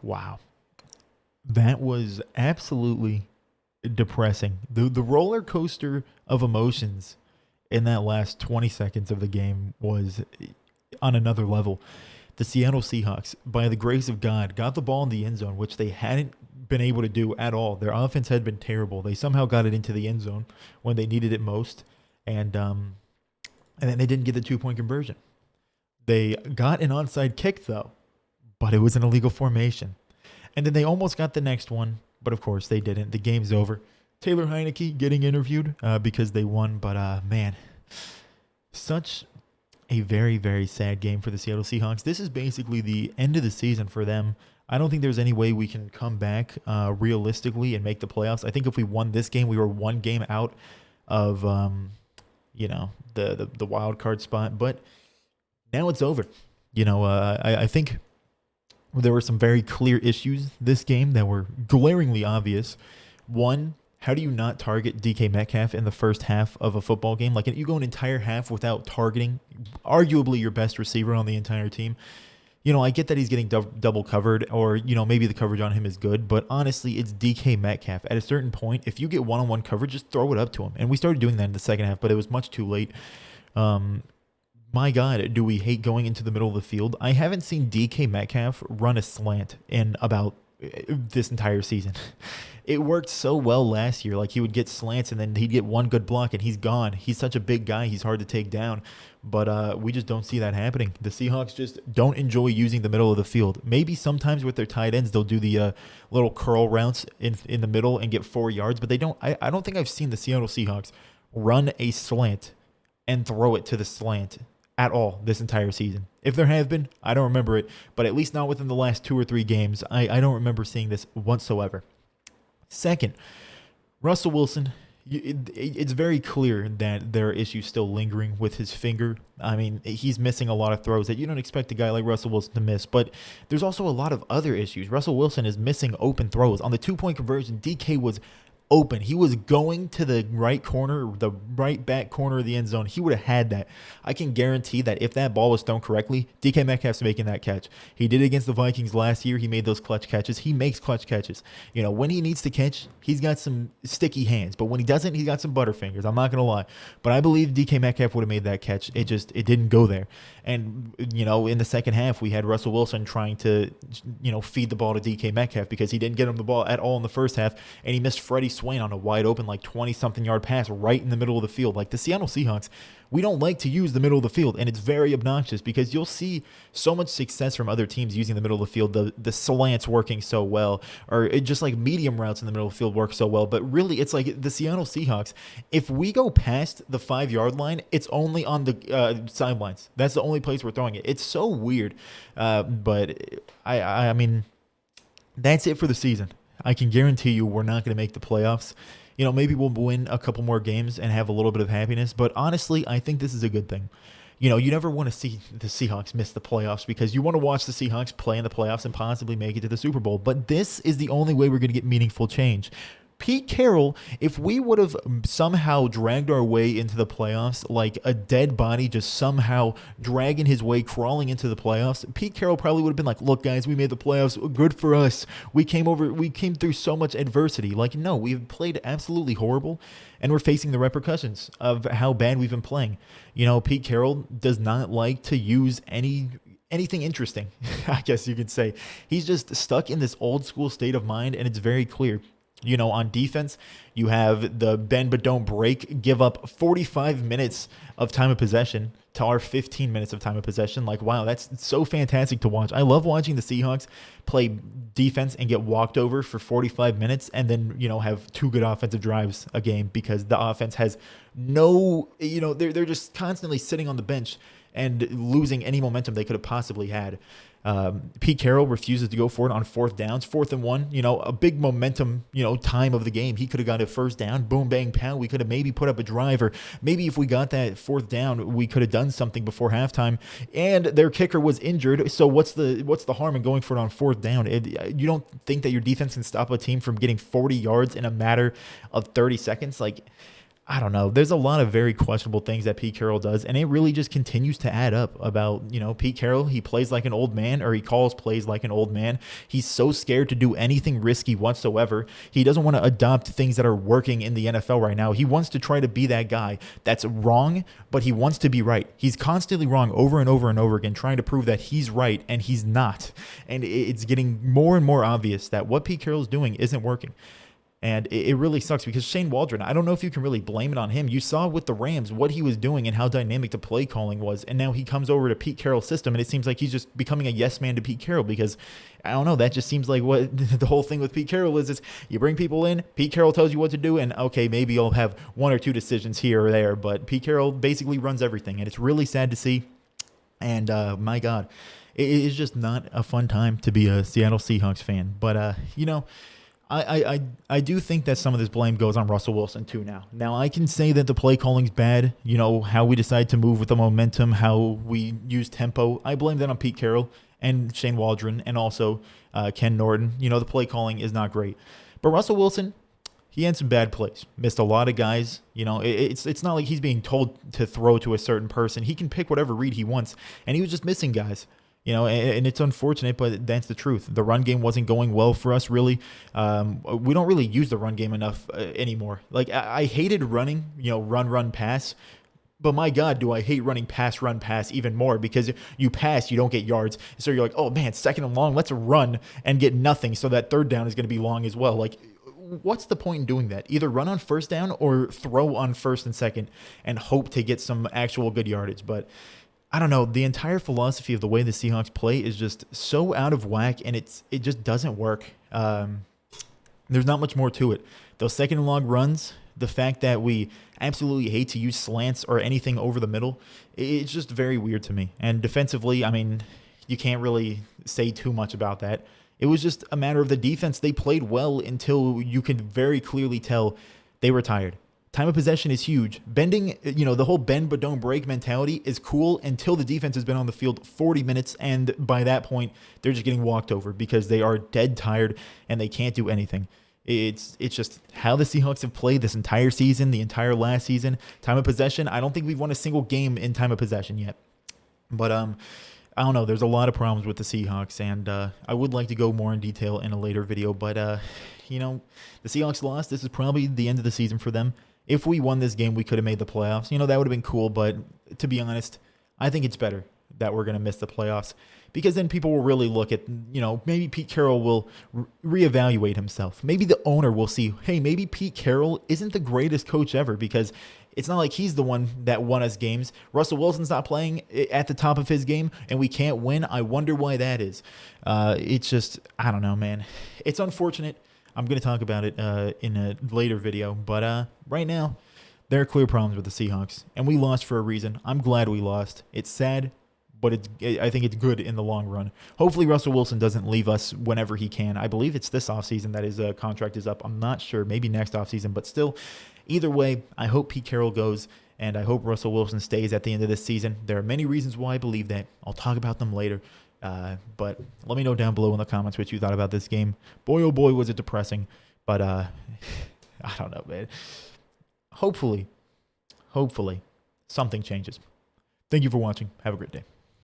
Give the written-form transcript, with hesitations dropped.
Wow. That was absolutely depressing. The roller coaster of emotions in that last 20 seconds of the game was on another level. The Seattle Seahawks, by the grace of God, got the ball in the end zone, which they hadn't been able to do at all. Their offense had been terrible. They somehow got it into the end zone when they needed it most, and then they didn't get the 2 point conversion. They got an onside kick though, but it was an illegal formation. And then they almost got the next one, but of course they didn't. The game's over. Taylor Heineke getting interviewed because they won, but man, such a very, very sad game for the Seattle Seahawks. This is basically the end of the season for them. I don't think there's any way we can come back realistically and make the playoffs. I think if we won this game, we were one game out of the wild card spot. But now it's over. I think there were some very clear issues this game that were glaringly obvious. One, how do you not target DK Metcalf in the first half of a football game? Like, you go an entire half without targeting arguably your best receiver on the entire team. I get that he's getting double covered, or, maybe the coverage on him is good, but honestly, it's DK Metcalf. At a certain point, if you get one-on-one coverage, just throw it up to him. And we started doing that in the second half, but it was much too late. My God, do we hate going into the middle of the field? I haven't seen DK Metcalf run a slant in about this entire season. It worked so well last year. Like, he would get slants and then he'd get one good block and he's gone. He's such a big guy. He's hard to take down. But we just don't see that happening. The Seahawks just don't enjoy using the middle of the field. Maybe sometimes with their tight ends, they'll do the little curl routes in the middle and get 4 yards. But they don't. I don't think I've seen the Seattle Seahawks run a slant and throw it to the slant at all this entire season. If there have been, I don't remember it. But at least not within the last 2 or 3 games. I don't remember seeing this whatsoever. Second, Russell Wilson, it's very clear that there are issues still lingering with his finger. I mean, he's missing a lot of throws that you don't expect a guy like Russell Wilson to miss, but there's also a lot of other issues. Russell Wilson is missing open throws. On the 2-point conversion, DK was open. He was going to the right corner, the right back corner of the end zone. He would have had that. I can guarantee that if that ball was thrown correctly, DK Metcalf's making that catch. He did it against the Vikings last year. He made those clutch catches. He makes clutch catches. When he needs to catch, he's got some sticky hands. But when he doesn't, he's got some butterfingers. I'm not going to lie. But I believe DK Metcalf would have made that catch. It didn't go there. And, in the second half, we had Russell Wilson trying to, feed the ball to DK Metcalf because he didn't get him the ball at all in the first half. And he missed Freddie Swain on a wide open, 20-something yard pass right in the middle of the field. Like, the Seattle Seahawks, we don't like to use the middle of the field, and it's very obnoxious because you'll see so much success from other teams using the middle of the field, the slants working so well, or just like medium routes in the middle of the field work so well. But really, it's like the Seattle Seahawks, if we go past the 5-yard line, it's only on the sidelines. That's the only place we're throwing it. It's so weird. But I mean, that's it for the season. I can guarantee you we're not going to make the playoffs. Maybe we'll win a couple more games and have a little bit of happiness. But honestly, I think this is a good thing. You never want to see the Seahawks miss the playoffs because you want to watch the Seahawks play in the playoffs and possibly make it to the Super Bowl. But this is the only way we're going to get meaningful change. Pete Carroll, if we would have somehow dragged our way into the playoffs, like a dead body just somehow dragging his way, crawling into the playoffs, Pete Carroll probably would have been like, look, guys, we made the playoffs. Good for us. We came through so much adversity. Like, no, we've played absolutely horrible, and we're facing the repercussions of how bad we've been playing. Pete Carroll does not like to use anything interesting, I guess you could say. He's just stuck in this old school state of mind, and it's very clear. On defense, you have the bend but don't break, give up 45 minutes of time of possession to our 15 minutes of time of possession. Like, wow, that's so fantastic to watch. I love watching the Seahawks play defense and get walked over for 45 minutes and then, have 2 good offensive drives a game because the offense has no, they're just constantly sitting on the bench and losing any momentum they could have possibly had. Pete Carroll refuses to go for it on 4th downs. 4th and 1, a big momentum, time of the game. He could have got a first down, boom, bang, pow. We could have maybe put up a drive, or maybe if we got that 4th down, we could have done something before halftime. And their kicker was injured, so what's the harm in going for it on 4th down? You don't think that your defense can stop a team from getting 40 yards in a matter of 30 seconds? Like, I don't know. There's a lot of very questionable things that Pete Carroll does, and it really just continues to add up about, Pete Carroll, he plays like an old man, or he calls plays like an old man. He's so scared to do anything risky whatsoever. He doesn't want to adopt things that are working in the NFL right now. He wants to try to be that guy that's wrong, but he wants to be right. He's constantly wrong over and over and over again, trying to prove that he's right, and he's not. And it's getting more and more obvious that what Pete Carroll's doing isn't working. And it really sucks because Shane Waldron, I don't know if you can really blame it on him. You saw with the Rams what he was doing and how dynamic the play calling was. And now he comes over to Pete Carroll's system, and it seems like he's just becoming a yes man to Pete Carroll because, I don't know, that just seems like what the whole thing with Pete Carroll is you bring people in, Pete Carroll tells you what to do, and okay, maybe you'll have one or two decisions here or there. But Pete Carroll basically runs everything, and it's really sad to see. And my God, it is just not a fun time to be a Seattle Seahawks fan. But, I do think that some of this blame goes on Russell Wilson too now. Now, I can say that the play calling's bad, how we decide to move with the momentum, how we use tempo. I blame that on Pete Carroll and Shane Waldron and also Ken Norton. The play calling is not great. But Russell Wilson, he had some bad plays. Missed a lot of guys. It's not like he's being told to throw to a certain person. He can pick whatever read he wants, and he was just missing guys. And it's unfortunate, but that's the truth. The run game wasn't going well for us, really. We don't really use the run game enough anymore. Like, I hated running, run, pass. But my God, do I hate running pass, run, pass even more because you pass, you don't get yards. So you're like, oh, man, second and long, let's run and get nothing. So that third down is going to be long as well. Like, what's the point in doing that? Either run on first down or throw on first and second and hope to get some actual good yardage. But I don't know. The entire philosophy of the way the Seahawks play is just so out of whack, and it just doesn't work. There's not much more to it. Those second and long runs, the fact that we absolutely hate to use slants or anything over the middle, it's just very weird to me. And defensively, I mean, you can't really say too much about that. It was just a matter of the defense. They played well until you could very clearly tell they were tired. Time of possession is huge. Bending, the whole bend but don't break mentality is cool until the defense has been on the field 40 minutes, and by that point, they're just getting walked over because they are dead tired and they can't do anything. It's just how the Seahawks have played this entire season, the entire last season. Time of possession, I don't think we've won a single game in time of possession yet. But I don't know. There's a lot of problems with the Seahawks, and I would like to go more in detail in a later video. But, the Seahawks lost. This is probably the end of the season for them. If we won this game, we could have made the playoffs. That would have been cool, but to be honest, I think it's better that we're going to miss the playoffs because then people will really look at, maybe Pete Carroll will reevaluate himself. Maybe the owner will see, hey, maybe Pete Carroll isn't the greatest coach ever because it's not like he's the one that won us games. Russell Wilson's not playing at the top of his game, and we can't win. I wonder why that is. It's just, I don't know, man. It's unfortunate. I'm going to talk about it in a later video, but right now, there are clear problems with the Seahawks, and we lost for a reason. I'm glad we lost. It's sad, but I think it's good in the long run. Hopefully, Russell Wilson doesn't leave us whenever he can. I believe it's this offseason that his contract is up. I'm not sure. Maybe next offseason, but still, either way, I hope Pete Carroll goes, and I hope Russell Wilson stays at the end of this season. There are many reasons why I believe that. I'll talk about them later. But let me know down below in the comments what you thought about this game. Boy, oh boy, was it depressing. But I don't know, man. Hopefully, something changes. Thank you for watching. Have a great day.